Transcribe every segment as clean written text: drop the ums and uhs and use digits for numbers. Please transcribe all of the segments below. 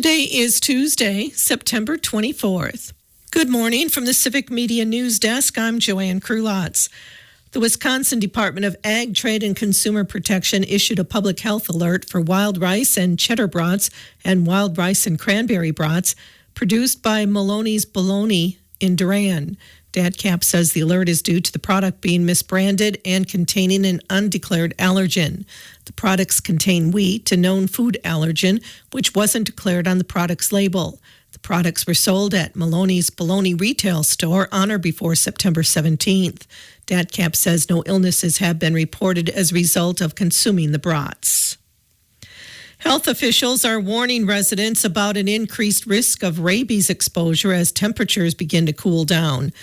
Today is Tuesday, September 24th. Good morning from the Civic Media News Desk. I'm Joanne Krulotz. The Wisconsin Department of Ag, Trade, and Consumer Protection issued a public health alert for wild rice and cheddar brats and wild rice and cranberry brats produced by Maloney's Bologna in Durand. DADCAP says the alert is due to the product being misbranded and containing an undeclared allergen. The products contain wheat, a known food allergen, which wasn't declared on the product's label. The products were sold at Maloney's Bologna retail store on or before September 17th. DADCAP says no illnesses have been reported as a result of consuming the brats. Health officials are warning residents about an increased risk of rabies exposure as temperatures begin to cool down.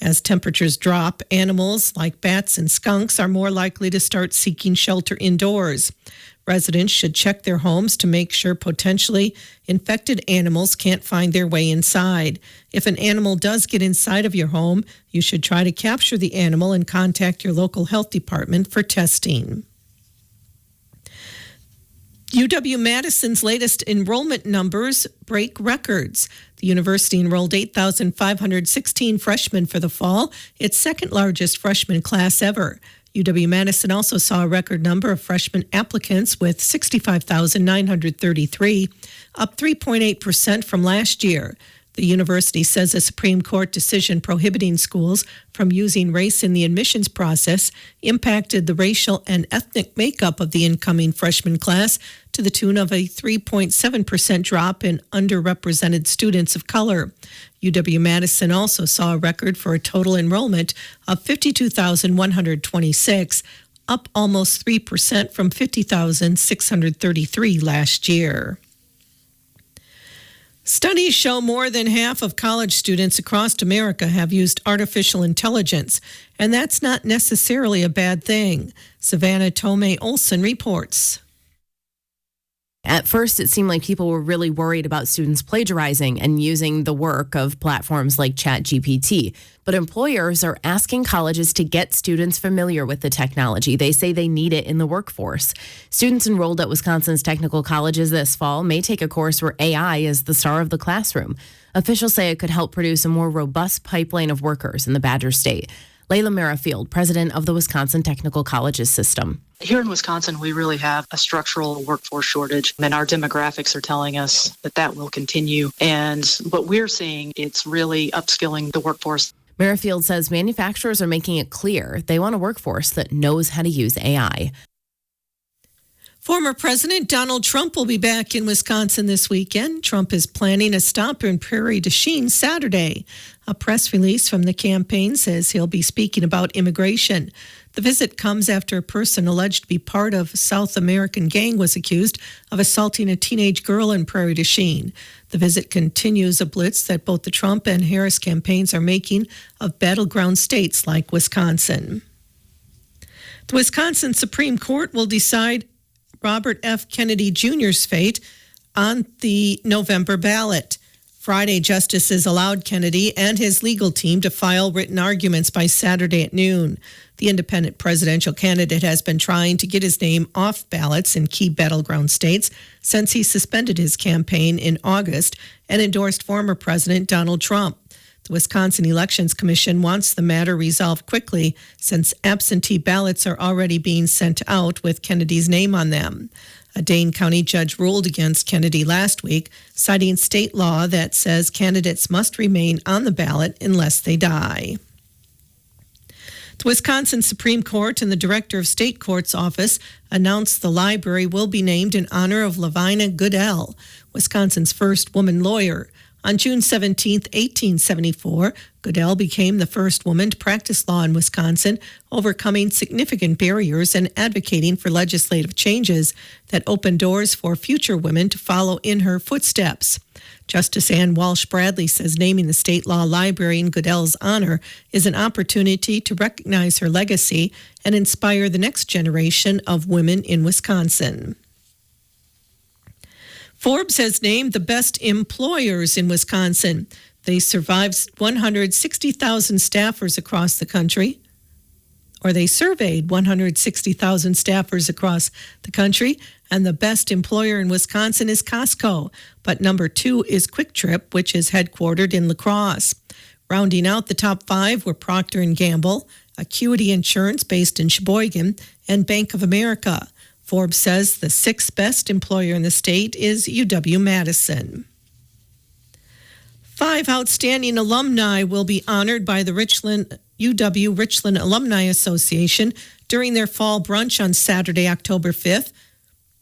As temperatures drop, animals like bats and skunks are more likely to start seeking shelter indoors. Residents should check their homes to make sure potentially infected animals can't find their way inside. If an animal does get inside of your home, you should try to capture the animal and contact your local health department for testing. UW-Madison's latest enrollment numbers break records. The university enrolled 8,516 freshmen for the fall, its second largest freshman class ever. UW-Madison also saw a record number of freshman applicants with 65,933, up 3.8% from last year. The university says a Supreme Court decision prohibiting schools from using race in the admissions process impacted the racial and ethnic makeup of the incoming freshman class to the tune of a 3.7% drop in underrepresented students of color. UW-Madison also saw a record for a total enrollment of 52,126, up almost 3% from 50,633 last year. Studies show more than half of college students across America have used artificial intelligence, and that's not necessarily a bad thing. Savannah Tomei Olson reports. At first, it seemed like people were really worried about students plagiarizing and using the work of platforms like ChatGPT. But employers are asking colleges to get students familiar with the technology. They say they need it in the workforce. Students enrolled at Wisconsin's technical colleges this fall may take a course where AI is the star of the classroom. Officials say it could help produce a more robust pipeline of workers in the Badger State. Layla Merrifield, president of the Wisconsin Technical Colleges System. Here in Wisconsin, we really have a structural workforce shortage, and our demographics are telling us that that will continue. And what we're seeing, it's really upskilling the workforce. Merrifield says manufacturers are making it clear they want a workforce that knows how to use AI. Former President Donald Trump will be back in Wisconsin this weekend. Trump is planning a stop in Prairie du Chien Saturday. A press release from the campaign says he'll be speaking about immigration. The visit comes after a person alleged to be part of a South American gang was accused of assaulting a teenage girl in Prairie du Chien. The visit continues a blitz that both the Trump and Harris campaigns are making of battleground states like Wisconsin. The Wisconsin Supreme Court will decide Robert F. Kennedy Jr.'s fate on the November ballot. Friday, justices allowed Kennedy and his legal team to file written arguments by Saturday at noon. The independent presidential candidate has been trying to get his name off ballots in key battleground states since he suspended his campaign in August and endorsed former President Donald Trump. The Wisconsin Elections Commission wants the matter resolved quickly since absentee ballots are already being sent out with Kennedy's name on them. A Dane County judge ruled against Kennedy last week, citing state law that says candidates must remain on the ballot unless they die. The Wisconsin Supreme Court and the Director of State Court's office announced the library will be named in honor of Lavina Goodell, Wisconsin's first woman lawyer. On June 17, 1874, Goodell became the first woman to practice law in Wisconsin, overcoming significant barriers and advocating for legislative changes that opened doors for future women to follow in her footsteps. Justice Ann Walsh Bradley says naming the state law library in Goodell's honor is an opportunity to recognize her legacy and inspire the next generation of women in Wisconsin. Forbes has named the best employers in Wisconsin. They survived 160,000 staffers across the country They surveyed 160,000 staffers across the country, and the best employer in Wisconsin is Costco, but number 2 is Quick Trip, which is headquartered in La Crosse. Rounding out the top 5 were Procter & Gamble, Acuity Insurance based in Sheboygan, and Bank of America. Forbes says the 6th best employer in the state is UW-Madison. 5 outstanding alumni will be honored by the UW Richland Alumni Association during their fall brunch on Saturday, October 5th.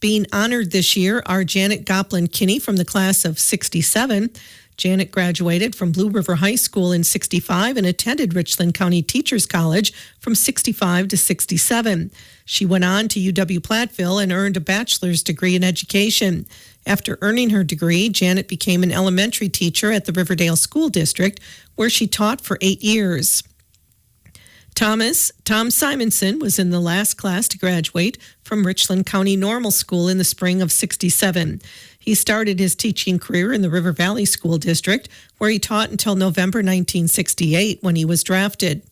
Being honored this year are Janet Goplin-Kinney from the class of 67. Janet graduated from Blue River High School in 65 and attended Richland County Teachers College from 65 to 67. She went on to UW-Platteville and earned a bachelor's degree in education. After earning her degree, Janet became an elementary teacher at the Riverdale School District, where she taught for 8 years. Tom Simonson was in the last class to graduate from Richland County Normal School in the spring of 67. He started his teaching career in the River Valley School District, where he taught until November 1968 when he was drafted.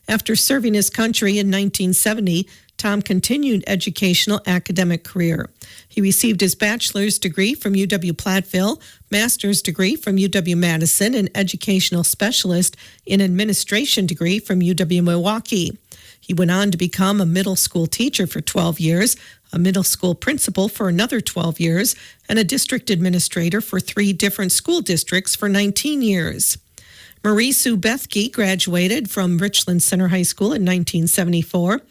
After serving his country in 1970, Tom continued educational academic career. He received his bachelor's degree from UW-Platteville, master's degree from UW-Madison, and educational specialist in administration degree from UW-Milwaukee. He went on to become a middle school teacher for 12 years, a middle school principal for another 12 years, and a district administrator for 3 different school districts for 19 years. Marie Sue Bethke graduated from Richland Center High School in 1974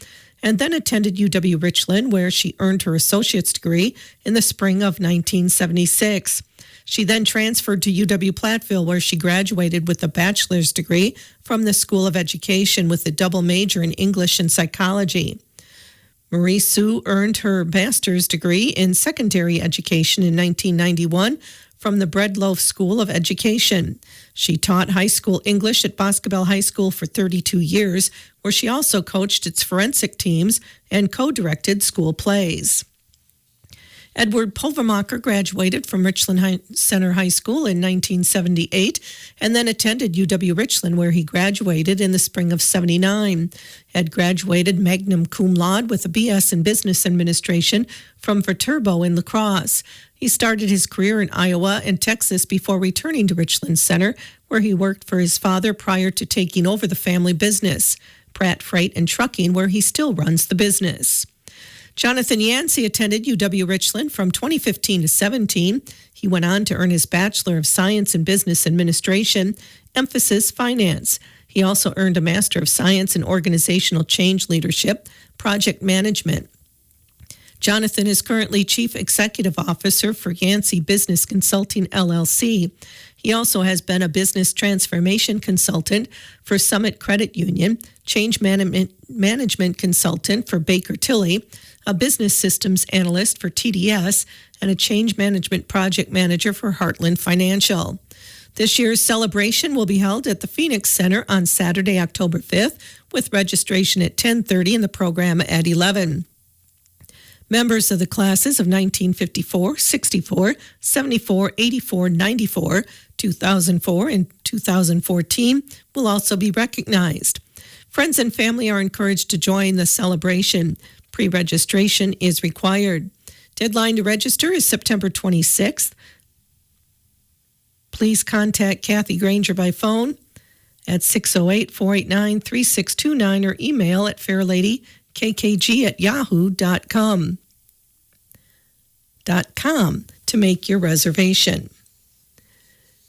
and then attended UW-Richland, where she earned her associate's degree in the spring of 1976. She then transferred to UW-Platteville, where she graduated with a bachelor's degree from the School of Education with a double major in English and psychology. Marie Sue earned her master's degree in secondary education in 1991 from the Breadloaf School of Education. She taught high school English at Boscobel High School for 32 years, where she also coached its forensic teams and co-directed school plays. Edward Povemacher graduated from Richland Center High School in 1978 and then attended UW-Richland, where he graduated in the spring of 79. Ed graduated magna cum laude with a BS in Business Administration from Viterbo in La Crosse. He started his career in Iowa and Texas before returning to Richland Center, where he worked for his father prior to taking over the family business, Pratt Freight and Trucking, where he still runs the business. Jonathan Yancey attended UW-Richland from 2015 to 17. He went on to earn his Bachelor of Science in Business Administration, emphasis finance. He also earned a Master of Science in Organizational Change Leadership, Project Management. Jonathan is currently Chief Executive Officer for Yancey Business Consulting, LLC. He also has been a business transformation consultant for Summit Credit Union, change management consultant for Baker Tilly, a business systems analyst for TDS, and a change management project manager for Heartland Financial. This year's celebration will be held at the Phoenix Center on Saturday, October 5th, with registration at 10:30 and the program at 11. Members of the classes of 1954, 64, 74, 84, 94, 2004, and 2014 will also be recognized. Friends and family are encouraged to join the celebration. Pre-registration is required. Deadline to register is September 26th. Please contact Kathy Granger by phone at 608-489-3629 or email at fairladykkg@yahoo.com to make your reservation.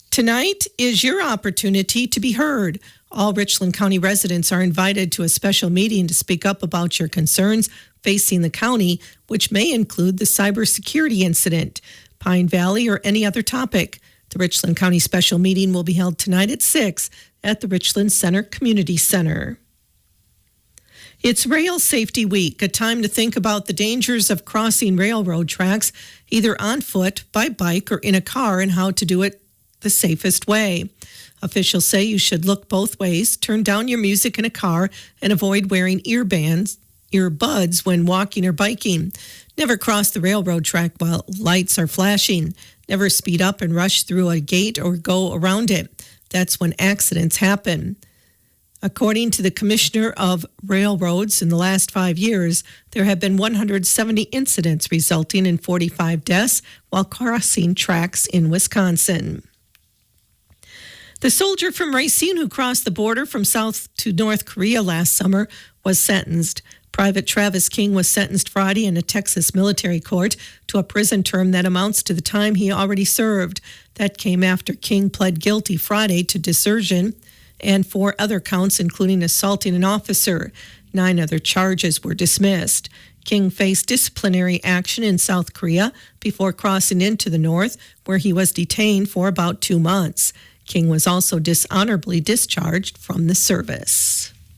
Tonight is your opportunity to be heard. All Richland County residents are invited to a special meeting to speak up about your concerns facing the county, which may include the cybersecurity incident, Pine Valley, or any other topic. The Richland County special meeting will be held tonight at 6 at the Richland Center Community Center. It's Rail Safety Week, a time to think about the dangers of crossing railroad tracks, either on foot, by bike, or in a car, and how to do it the safest way. Officials say you should look both ways, turn down your music in a car, and avoid wearing earbuds when walking or biking. Never cross the railroad track while lights are flashing. Never speed up and rush through a gate or go around it. That's when accidents happen. According to the Commissioner of Railroads, in the last 5 years, there have been 170 incidents resulting in 45 deaths while crossing tracks in Wisconsin. The soldier from Racine who crossed the border from South to North Korea last summer was sentenced. Private Travis King was sentenced Friday in a Texas military court to a prison term that amounts to the time he already served. That came after King pled guilty Friday to desertion and 4 other counts, including assaulting an officer. 9 other charges were dismissed. King faced disciplinary action in South Korea before crossing into the North, where he was detained for about 2 months. King was also dishonorably discharged from the service.